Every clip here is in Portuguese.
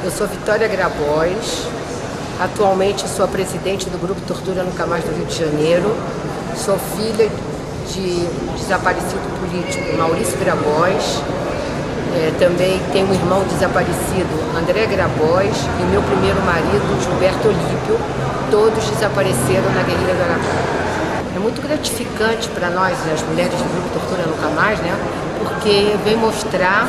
Eu sou Vitória Grabois, atualmente sou a presidente do Grupo Tortura Nunca Mais do Rio de Janeiro, sou filha de desaparecido político Maurício Grabois, também tenho um irmão desaparecido, André Grabois, e meu primeiro marido, Gilberto Olímpio, todos desapareceram na guerrilha do Araguaia. É muito gratificante para nós, as mulheres do Grupo Tortura Nunca Mais, né? Porque vem mostrar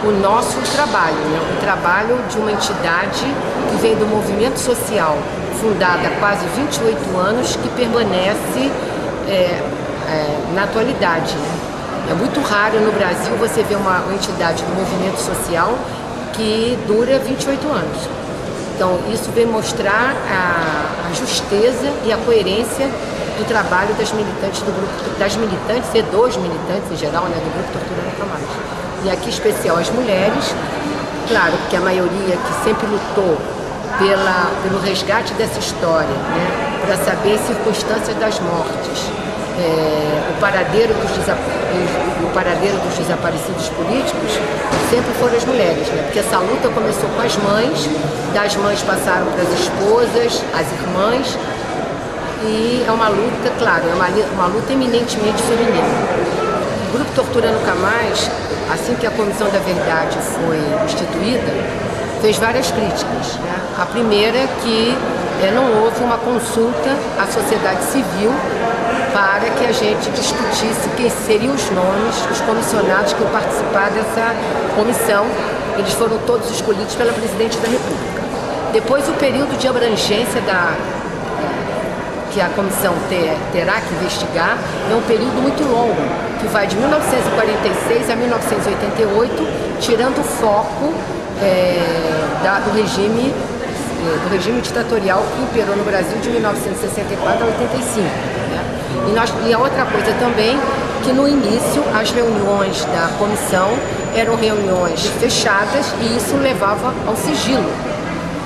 o nosso trabalho, né? O trabalho de uma entidade que vem do movimento social, fundada há quase 28 anos, que permanece na atualidade, né? É muito raro no Brasil você ver uma entidade do movimento social que dura 28 anos. Então, isso vem mostrar a justeza e a coerência do trabalho das militantes do grupo, das militantes e dos militantes em geral, né, do Grupo Tortura Nunca Mais. E aqui, em especial, as mulheres, claro, que a maioria que sempre lutou pelo resgate dessa história, né, para saber as circunstâncias das mortes, o paradeiro dos desaparecidos políticos, sempre foram as mulheres, né? Porque essa luta começou com as mães, das mães passaram para as esposas, as irmãs, e é uma luta, claro, é uma luta eminentemente feminina. O Grupo Tortura Nunca Mais, assim que a Comissão da Verdade foi instituída, fez várias críticas, né? A primeira é que não houve uma consulta à sociedade civil para que a gente discutisse quem seriam os nomes, os comissionados que iam participar dessa comissão. Eles foram todos escolhidos pela Presidente da República. Depois, o período de abrangência que a comissão terá que investigar é um período muito longo, que vai de 1946 a 1988, tirando o foco do regime ditatorial que imperou no Brasil de 1964 a 85. Né? E a outra coisa também, que no início as reuniões da comissão eram reuniões fechadas e isso levava ao sigilo.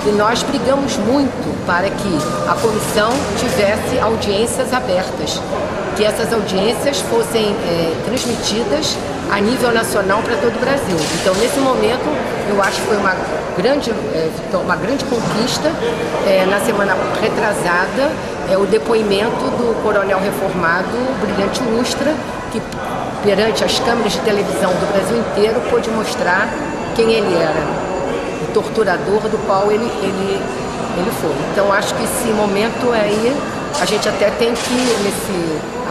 E nós brigamos muito para que a comissão tivesse audiências abertas, que essas audiências fossem transmitidas a nível nacional para todo o Brasil. Então, nesse momento, eu acho que foi uma grande conquista. Na semana retrasada, o depoimento do coronel reformado Brilhante Ustra, que perante as câmeras de televisão do Brasil inteiro pôde mostrar quem ele era, o torturador do qual ele foi. Então, acho que esse momento aí, a gente até tem que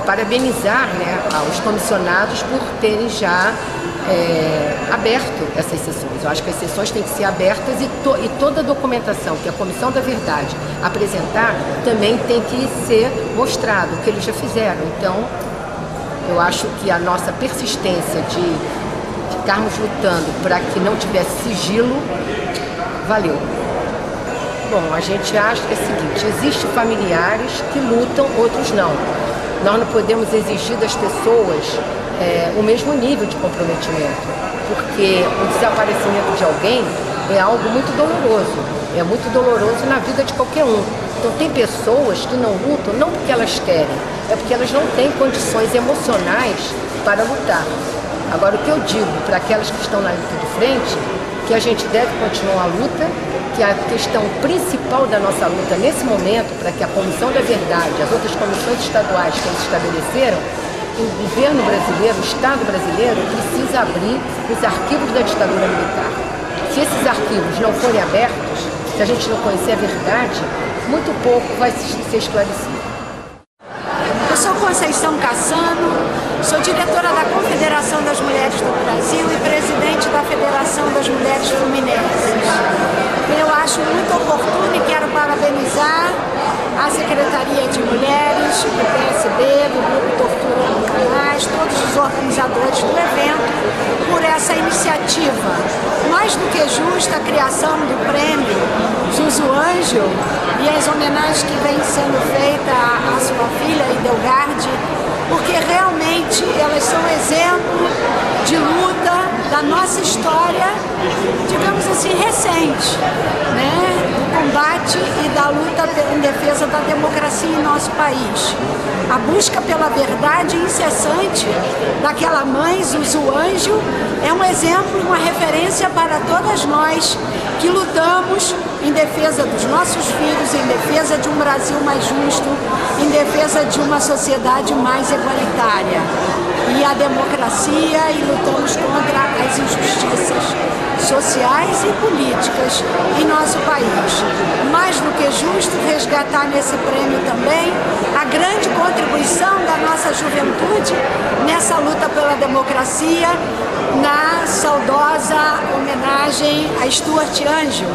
parabenizar, né, aos comissionados por terem já aberto essas sessões. Eu acho que as sessões têm que ser abertas e toda a documentação que a Comissão da Verdade apresentar também tem que ser mostrado, o que eles já fizeram. Então, eu acho que a nossa persistência de ficarmos lutando para que não tivesse sigilo, valeu. Bom, a gente acha que é o seguinte, existem familiares que lutam, outros não. Nós não podemos exigir das pessoas o mesmo nível de comprometimento, porque o desaparecimento de alguém é algo muito doloroso na vida de qualquer um. Então tem pessoas que não lutam não porque elas querem, é porque elas não têm condições emocionais para lutar. Agora, o que eu digo para aquelas que estão na linha de frente, que a gente deve continuar a luta, que a questão principal da nossa luta nesse momento, para que a Comissão da Verdade, as outras comissões estaduais que eles estabeleceram, o governo brasileiro, o Estado brasileiro, precisa abrir os arquivos da ditadura militar. Se esses arquivos não forem abertos, se a gente não conhecer a verdade, muito pouco vai ser esclarecido. Eu sou Conceição Cassano, sou diretora da Confederação das Mulheres do Brasil e presidente da Federação das Mulheres Fluminenses. Eu acho muito oportuno e quero parabenizar a Secretaria de Mulheres, do PSB, do Grupo Tortura Nunca Mais, todos os organizadores do evento, por essa iniciativa. Mais do que justa a criação do prêmio Zuzu Ângel e as homenagens que vêm sendo feitas à sua filha, Idelgarde, porque realmente elas são exemplo de luta da nossa história, digamos assim, recente, né? Do combate e da luta em defesa da democracia em nosso país. A busca pela verdade incessante daquela mãe, Zuzu Ângel, é um exemplo, uma referência para todas nós que lutamos em defesa dos nossos filhos, em defesa de um Brasil mais justo, em defesa de uma sociedade mais igualitária. E a democracia, e lutamos contra as injustiças sociais e políticas em nosso país. Mais do que justo resgatar nesse prêmio também a grande contribuição da nossa juventude nessa luta pela democracia, na saudosa homenagem a Stuart Ângel,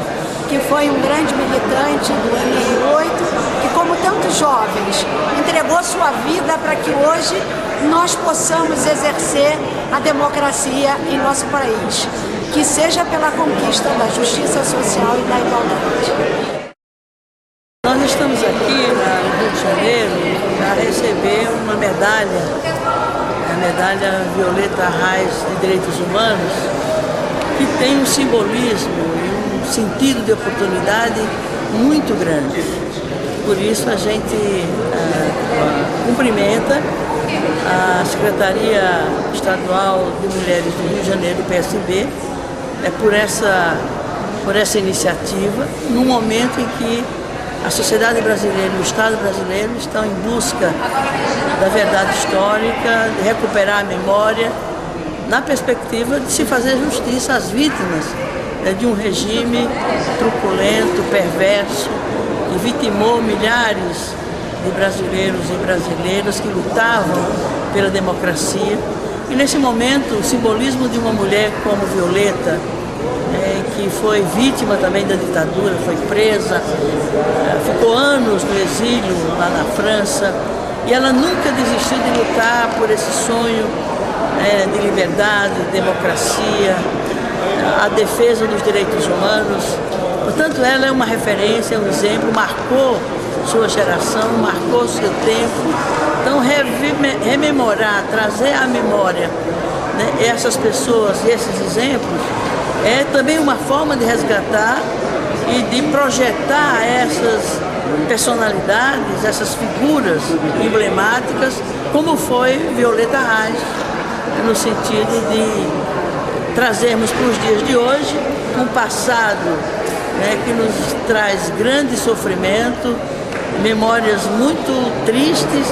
que foi um grande militante do ano 8, que, como tantos jovens, entregou sua vida para que hoje nós possamos exercer a democracia em nosso país, que seja pela conquista da justiça social e da igualdade. Nós estamos aqui no Rio de Janeiro para receber uma medalha, a medalha Violeta Arraes de Direitos Humanos, que tem um simbolismo e um sentido de oportunidade muito grande. Por isso a gente cumprimenta a Secretaria Estadual de Mulheres do Rio de Janeiro, PSB, por essa iniciativa, num momento em que a sociedade brasileira e o Estado brasileiro estão em busca da verdade histórica, de recuperar a memória, na perspectiva de se fazer justiça às vítimas de um regime truculento, perverso, que vitimou milhares de brasileiros e brasileiras que lutavam pela democracia. E nesse momento, o simbolismo de uma mulher como Violeta, que foi vítima também da ditadura, foi presa, ficou anos no exílio lá na França, e ela nunca desistiu de lutar por esse sonho de liberdade, de democracia, a defesa dos direitos humanos. Portanto, ela é uma referência, um exemplo, marcou sua geração, marcou seu tempo. Então, rememorar, trazer à memória, né, essas pessoas e esses exemplos é também uma forma de resgatar e de projetar essas personalidades, essas figuras emblemáticas, como foi Violeta Arraes, no sentido de trazermos para os dias de hoje um passado, né, que nos traz grande sofrimento, memórias muito tristes,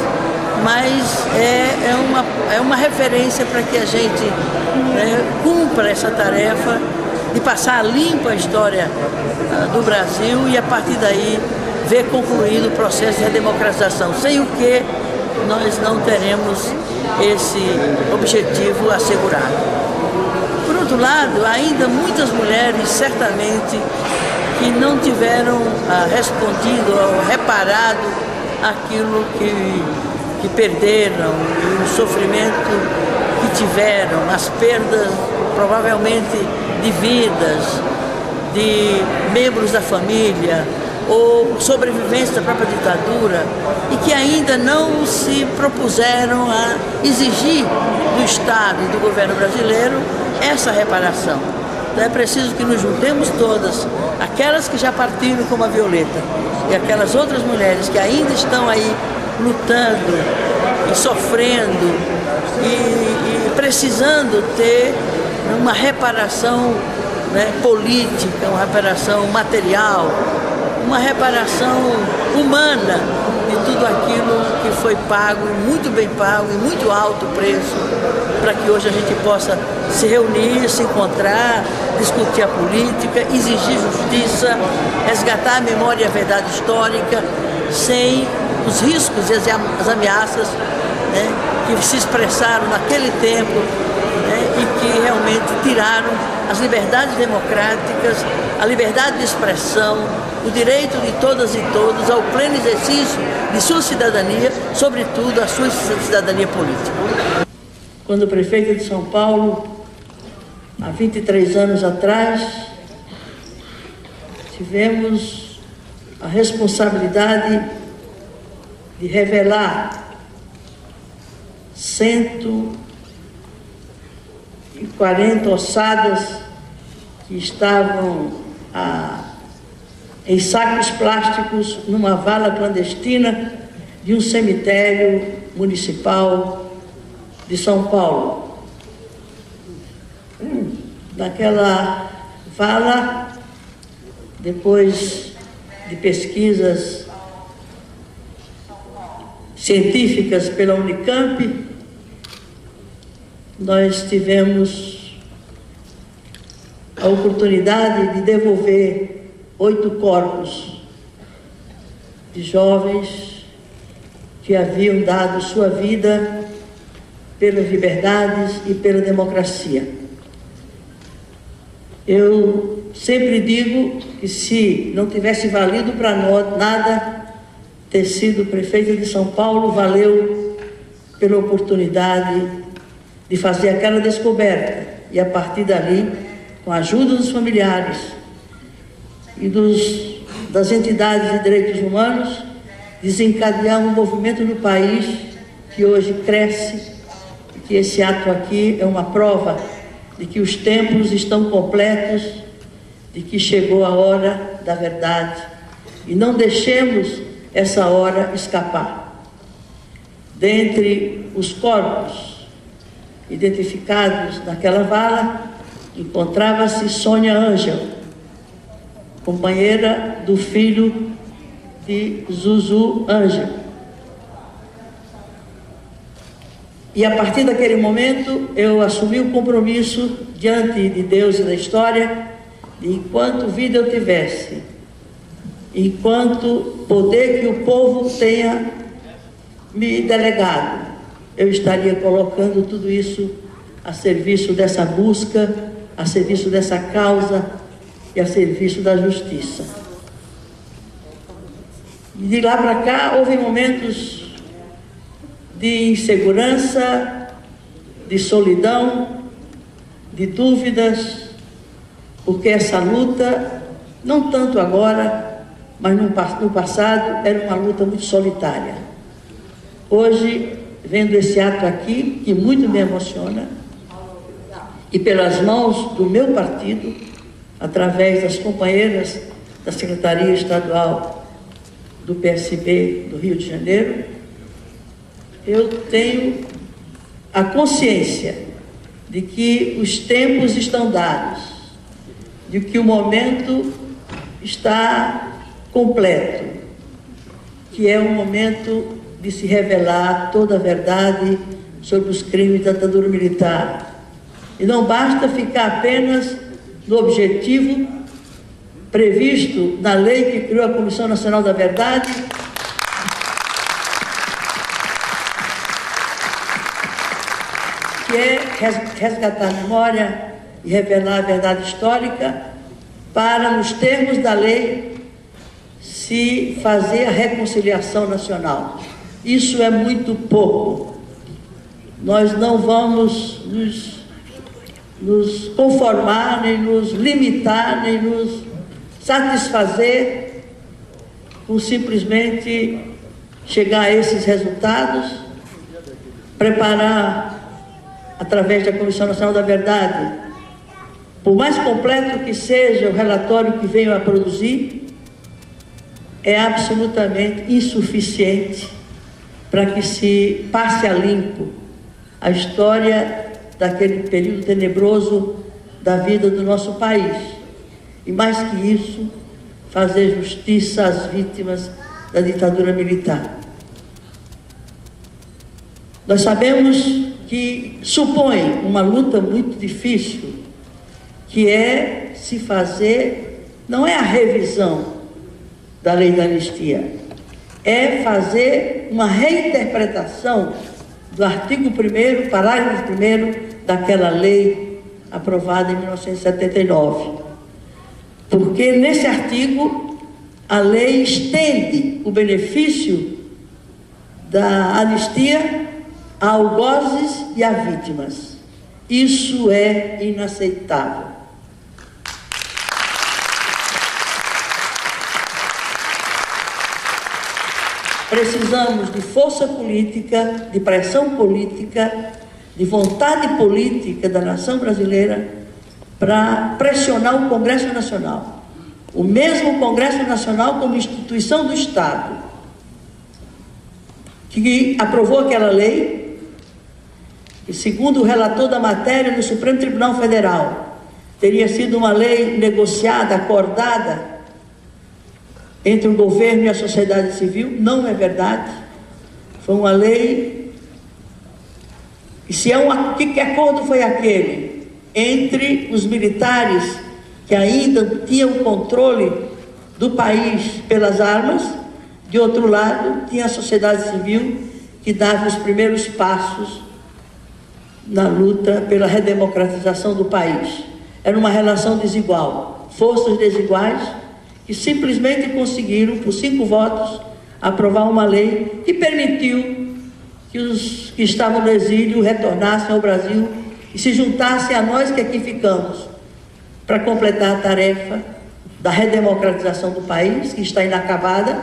mas é uma referência para que a gente, né, cumpra essa tarefa de passar limpo a história do Brasil e, a partir daí, ver concluído o processo de redemocratização, sem o que nós não teremos esse objetivo assegurado. Por outro lado, ainda muitas mulheres, certamente, que não tiveram respondido ou reparado aquilo que perderam, e o sofrimento que tiveram, as perdas provavelmente de vidas, de membros da família, ou sobreviventes da própria ditadura, e que ainda não se propuseram a exigir do Estado e do governo brasileiro essa reparação. Então é preciso que nos juntemos todas, aquelas que já partiram como a Violeta e aquelas outras mulheres que ainda estão aí lutando e sofrendo e precisando ter uma reparação, né, política, uma reparação material, uma reparação humana de tudo aquilo que foi pago, muito bem pago e muito alto preço, para que hoje a gente possa se reunir, se encontrar, discutir a política, exigir justiça, resgatar a memória e a verdade histórica, sem os riscos e as ameaças, né, que se expressaram naquele tempo, né, e que realmente tiraram as liberdades democráticas, a liberdade de expressão, o direito de todas e todos ao pleno exercício de sua cidadania, sobretudo a sua cidadania política. Quando prefeito de São Paulo, há 23 anos atrás, tivemos a responsabilidade de revelar 140 ossadas que estavam em sacos plásticos numa vala clandestina de um cemitério municipal de São Paulo. Naquela vala, depois de pesquisas científicas pela Unicamp, nós tivemos a oportunidade de devolver 8 corpos de jovens que haviam dado sua vida pelas liberdades e pela democracia. Eu sempre digo que se não tivesse valido para nós nada ter sido prefeito de São Paulo, valeu pela oportunidade de fazer aquela descoberta e a partir dali, com a ajuda dos familiares e das entidades de direitos humanos, desencadear um movimento no país que hoje cresce, e que esse ato aqui é uma prova de que os tempos estão completos, de que chegou a hora da verdade, e não deixemos essa hora escapar. Dentre os corpos identificados naquela vala, encontrava-se Sônia Ângel, companheira do filho de Zuzu Ângel. E a partir daquele momento, eu assumi o compromisso diante de Deus e da história, de enquanto vida eu tivesse, enquanto poder que o povo tenha me delegado, eu estaria colocando tudo isso a serviço dessa busca, a serviço dessa causa e a serviço da justiça. E de lá para cá houve momentos de insegurança, de solidão, de dúvidas, porque essa luta, não tanto agora, mas no passado, era uma luta muito solitária. Hoje, vendo esse ato aqui, que muito me emociona, e pelas mãos do meu partido, através das companheiras da Secretaria Estadual do PSB do Rio de Janeiro, eu tenho a consciência de que os tempos estão dados, de que o momento está completo, que é o momento de se revelar toda a verdade sobre os crimes da ditadura militar. E não basta ficar apenas no objetivo previsto na lei que criou a Comissão Nacional da Verdade, que é resgatar a memória e revelar a verdade histórica, para, nos termos da lei, se fazer a reconciliação nacional. Isso é muito pouco. Nós não vamos nos conformar, nem nos limitar, nem nos satisfazer com simplesmente chegar a esses resultados, preparar, através da Comissão Nacional da Verdade, por mais completo que seja o relatório que venham a produzir, é absolutamente insuficiente para que se passe a limpo a história daquele período tenebroso da vida do nosso país. E mais que isso, fazer justiça às vítimas da ditadura militar. Nós sabemos que supõe uma luta muito difícil, que é se fazer, não é a revisão da lei da anistia, é fazer uma reinterpretação do artigo 1º, parágrafo 1º daquela lei aprovada em 1979. Porque nesse artigo a lei estende o benefício da anistia a algozes e a vítimas. Isso é inaceitável. Precisamos de força política, de pressão política, de vontade política da nação brasileira para pressionar o Congresso Nacional. O mesmo Congresso Nacional como instituição do Estado, que aprovou aquela lei, e segundo o relator da matéria no Supremo Tribunal Federal, teria sido uma lei negociada, acordada entre o governo e a sociedade civil. Não é verdade. Foi uma lei, e se é que acordo foi aquele? Entre os militares que ainda tinham o controle do país pelas armas, de outro lado, tinha a sociedade civil que dava os primeiros passos na luta pela redemocratização do país. Era uma relação desigual, forças desiguais, que simplesmente conseguiram, por 5 votos, aprovar uma lei que permitiu que os que estavam no exílio retornassem ao Brasil e se juntassem a nós que aqui ficamos, para completar a tarefa da redemocratização do país, que está inacabada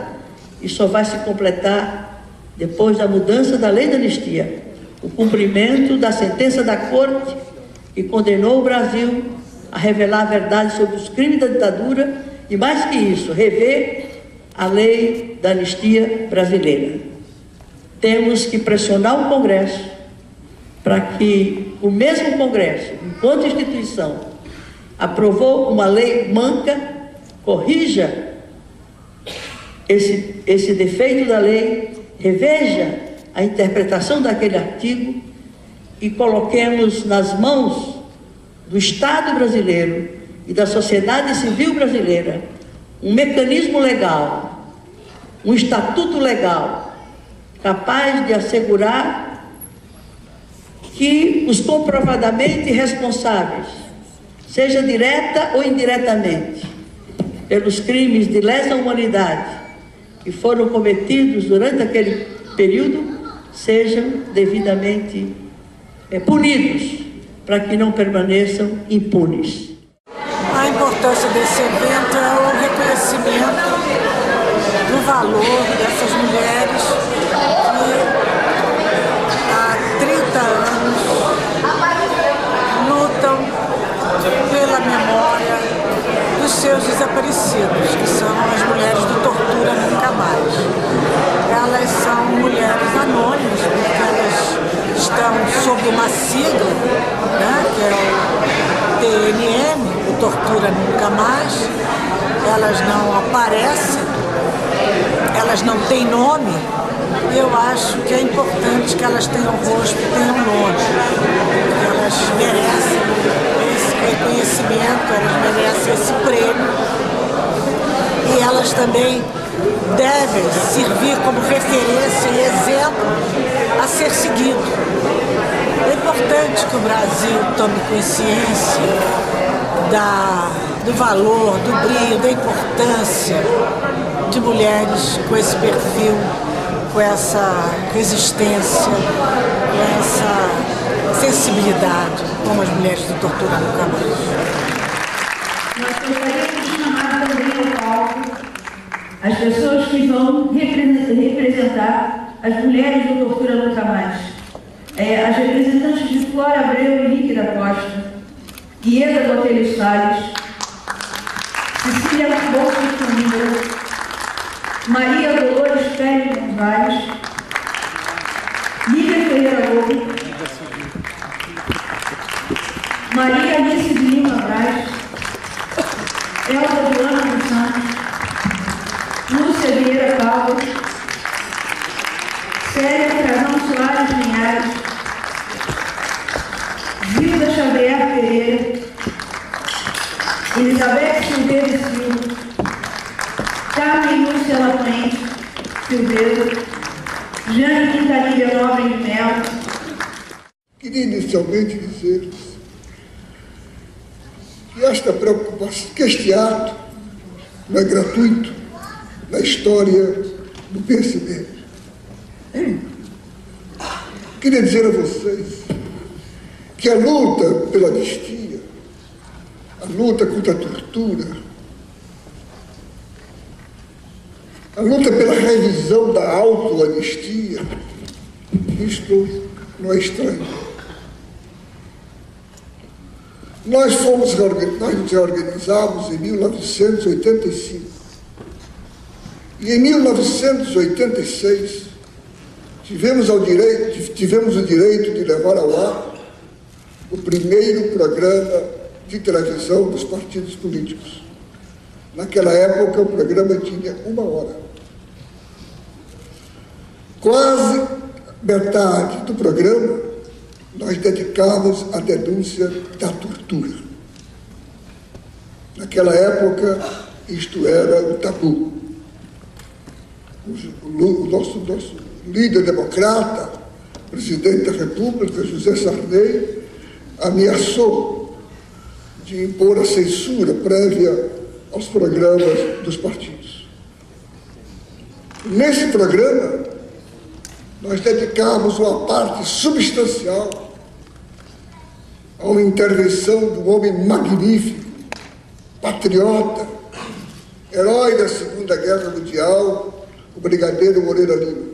e só vai se completar depois da mudança da lei da anistia, o cumprimento da sentença da Corte que condenou o Brasil a revelar a verdade sobre os crimes da ditadura e, mais que isso, rever a lei da anistia brasileira. Temos que pressionar o Congresso para que o mesmo Congresso, enquanto instituição, aprovou uma lei manca, corrija esse defeito da lei, reveja a interpretação daquele artigo e coloquemos nas mãos do Estado brasileiro e da sociedade civil brasileira um mecanismo legal, um estatuto legal, capaz de assegurar que os comprovadamente responsáveis, seja direta ou indiretamente, pelos crimes de lesa humanidade que foram cometidos durante aquele período, sejam devidamente punidos, para que não permaneçam impunes. A importância desse evento é o reconhecimento do valor dessas mulheres que há 30 anos lutam pela memória dos seus desaparecidos, que são as mulheres do Tortura Nunca Mais. Elas são mulheres anônimas, porque elas estão sob uma sigla, né, que é o TNM, o Tortura Nunca Mais. Elas não aparecem, elas não têm nome. Eu acho que é importante que elas tenham rosto, tenham nome, porque elas merecem esse reconhecimento, elas merecem esse prêmio, e elas também devem servir como referência e exemplo a ser seguido. É importante que o Brasil tome consciência do valor, do brilho, da importância de mulheres com esse perfil, com essa resistência, com essa sensibilidade, como as mulheres do Tortura Nunca Mais. Nós gostaríamos de chamar também ao palco as pessoas que vão representar as mulheres do Tortura Nunca Mais. As representantes de Flora Abreu e Henrique da Costa, Ieda Botelho Salles, Cecília Bolsas Coimbra, Maria Dolores Pérez Gonzalez, Lídia Ferreira Lobo, Maria Alice de Lima Braz, Elza Joana dos Santos, Lúcia Vieira Calvo, Célia Frazão Soares Linhares, Zilda Xavier Pereira, Elizabeth Silveira Silva, Carmen Lúcia Lapuente Silveira, Jane Quintanilha Nobre de Melo. Queria inicialmente dizer que esta preocupação, que este ato não é gratuito na história do PSB. Queria dizer a vocês que a luta pela anistia, a luta contra a tortura, a luta pela revisão da autoanistia, isto não é estranho. Nós nos reorganizamos em 1985 e em 1986 tivemos o direito de levar ao ar o primeiro programa de televisão dos partidos políticos. Naquela época o programa tinha 1 hora. Quase metade do programa nós dedicamos à denúncia da tortura. Naquela época, isto era um tabu. O nosso líder democrata, presidente da República, José Sarney, ameaçou de impor a censura prévia aos programas dos partidos. Nesse programa, nós dedicamos uma parte substancial a uma intervenção de um homem magnífico, patriota, herói da Segunda Guerra Mundial, o Brigadeiro Moreira Lima.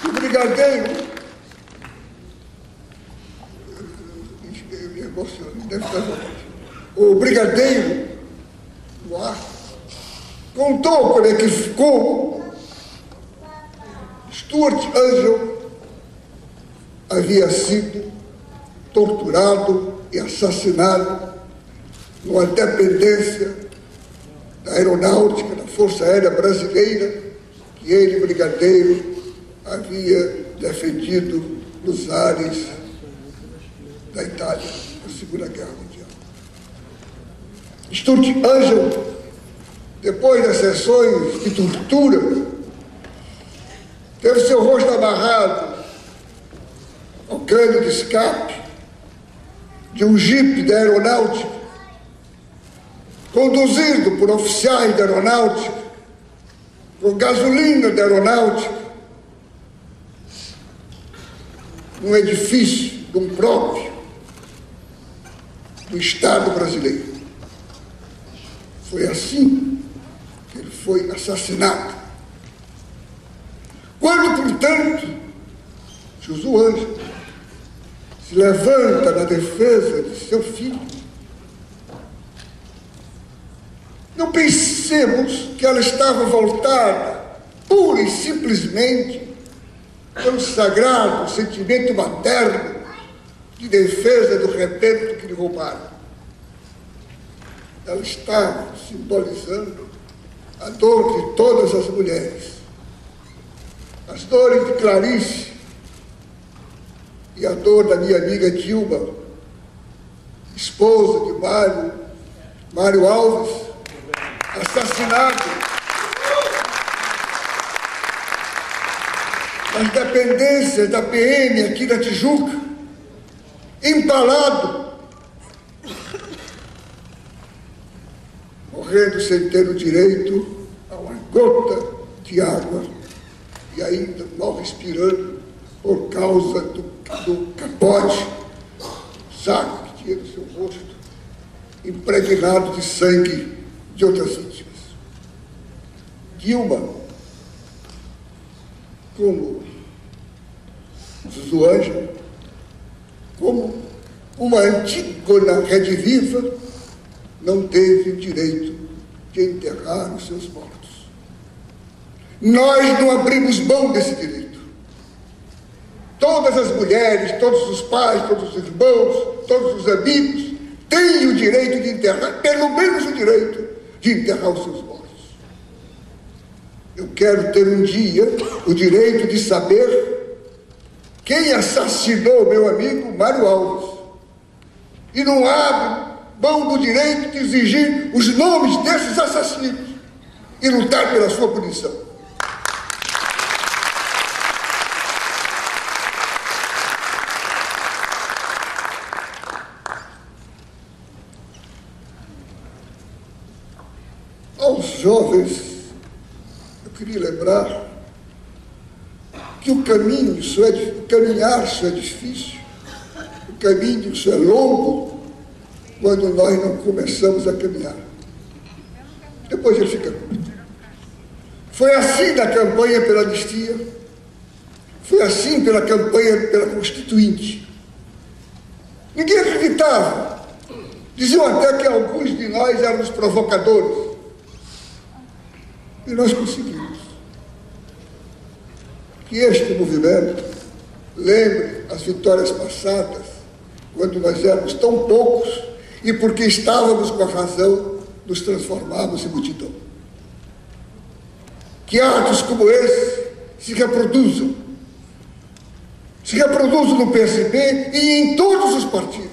O Brigadeiro, me emociono, deve estar vontade. O Brigadeiro, no ar, contou como é que ficou. Stuart Angel havia sido torturado e assassinado numa dependência da aeronáutica, da Força Aérea Brasileira, que ele, brigadeiro, havia defendido nos ares da Itália, na Segunda Guerra Mundial. Stuart Angel, depois das sessões de tortura, teve seu rosto amarrado ao cano de escape de um jipe da aeronáutica, conduzido por oficiais da aeronáutica, com gasolina da aeronáutica, num edifício de um próprio do Estado brasileiro. Foi assim que ele foi assassinado. Quando, portanto, Josué se levanta na defesa de seu filho, não pensemos que ela estava voltada pura e simplesmente pelo sagrado sentimento materno de defesa do rebento que lhe roubaram. Ela estava simbolizando a dor de todas as mulheres, as dores de Clarice e a dor da minha amiga Dilma, esposa de Mário Alves, assassinado nas dependências da PM aqui da Tijuca, empalado, morrendo sem ter o direito a uma gota de água e ainda mal respirando por causa do capote, saco que tinha no seu rosto, impregnado de sangue de outras vítimas. Dilma, como Josué, como uma Antígona rediviva, não teve o direito de enterrar os seus mortos. Nós não abrimos mão desse direito. Todas as mulheres, todos os pais, todos os irmãos, todos os amigos têm o direito de enterrar, pelo menos o direito de enterrar os seus mortos. Eu quero ter um dia o direito de saber quem assassinou meu amigo Mário Alves. E não abro mão do direito de exigir os nomes desses assassinos e lutar pela sua punição. Aos jovens, eu queria lembrar que o caminho caminhar só é difícil, o caminho só é longo quando nós não começamos a caminhar. Depois ele fica curto. Foi assim na campanha pela anistia, foi assim pela campanha pela Constituinte. Ninguém acreditava. Diziam até que alguns de nós éramos provocadores. E nós conseguimos. Que este movimento lembre as vitórias passadas, quando nós éramos tão poucos e porque estávamos com a razão, nos transformamos em multidão. Que atos como esse se reproduzam. Se reproduzam no PSB e em todos os partidos.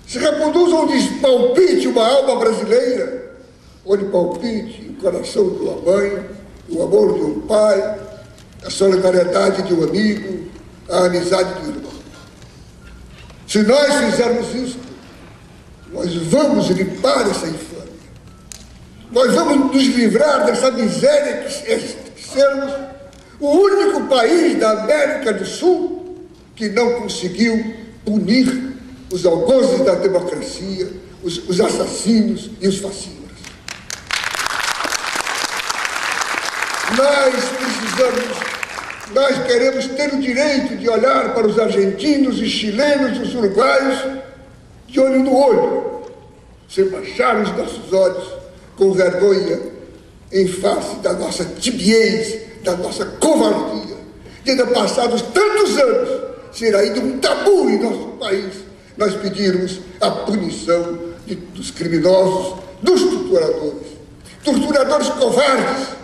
Se reproduzam onde palpite uma alma brasileira, onde palpite o coração de uma mãe, o amor de um pai, a solidariedade de um amigo, a amizade de um irmão. Se nós fizermos isso, nós vamos limpar essa infâmia. Nós vamos nos livrar dessa miséria que sermos o único país da América do Sul que não conseguiu punir os algozes da democracia, os assassinos e os fascistas. Nós queremos ter o direito de olhar para os argentinos, os chilenos, os uruguaios, de olho no olho, sem baixar os nossos olhos com vergonha em face da nossa tibiez, da nossa covardia, de ainda passados tantos anos, ser ainda um tabu em nosso país, nós pedirmos a punição dos criminosos, dos torturadores covardes,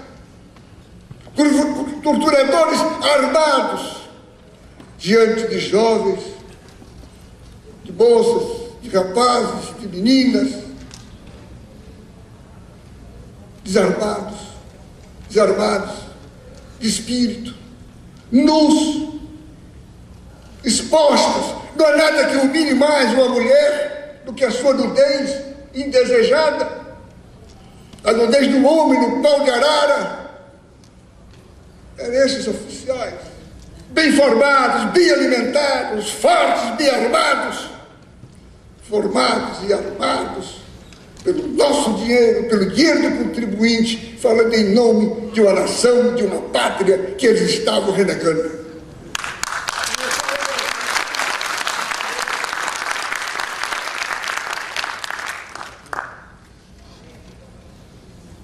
torturadores armados, diante de jovens, de moças, de rapazes, de meninas, desarmados, de espírito, nus, expostos. Não há nada que humilhe mais uma mulher do que a sua nudez indesejada, a nudez do homem no pau de arara. Eram esses oficiais, bem formados, bem alimentados, fortes, bem armados, formados e armados pelo nosso dinheiro, pelo dinheiro do contribuinte, falando em nome de uma nação, de uma pátria que eles estavam renegando.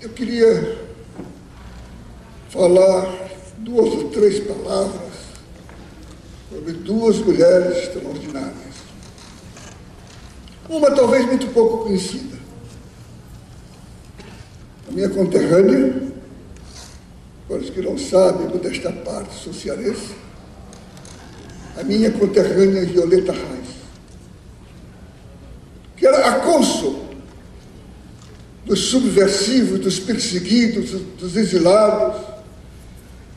Eu queria falar 2 ou 3 palavras sobre 2 mulheres extraordinárias. Uma talvez muito pouco conhecida. A minha conterrânea, para os que não sabem, modesta parte, sou cearense, a minha conterrânea Violeta Reis, que era a cônsul dos subversivos, dos perseguidos, dos exilados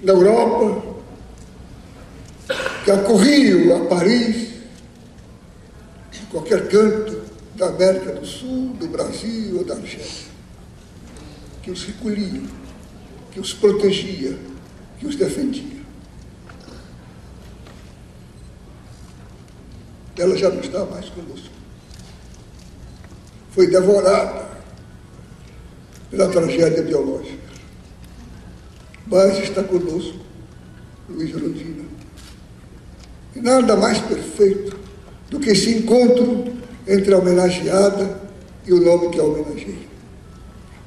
na Europa, que acorriam a Paris, de qualquer canto da América do Sul, do Brasil ou da Argélia, que os recolhia, que os protegia, que os defendia. Ela já não está mais conosco. Foi devorada pela tragédia biológica. Mas está conosco Luiz Erundina. E nada mais perfeito do que esse encontro entre a homenageada e o nome que a homenageia.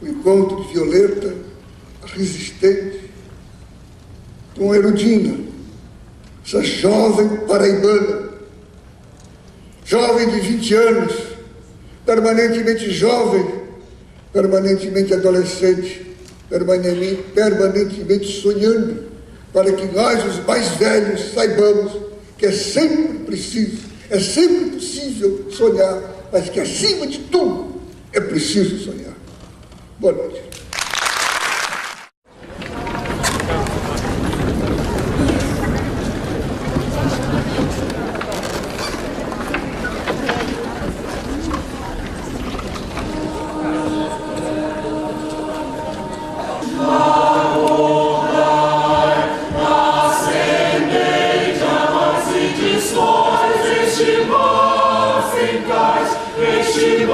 O encontro de Violeta, a resistente, com a Erundina, essa jovem paraibana, jovem de 20 anos, permanentemente jovem, permanentemente adolescente, permanentemente sonhando, para que nós, os mais velhos, saibamos que é sempre preciso, é sempre possível sonhar, mas que, acima de tudo, é preciso sonhar. Boa noite. Este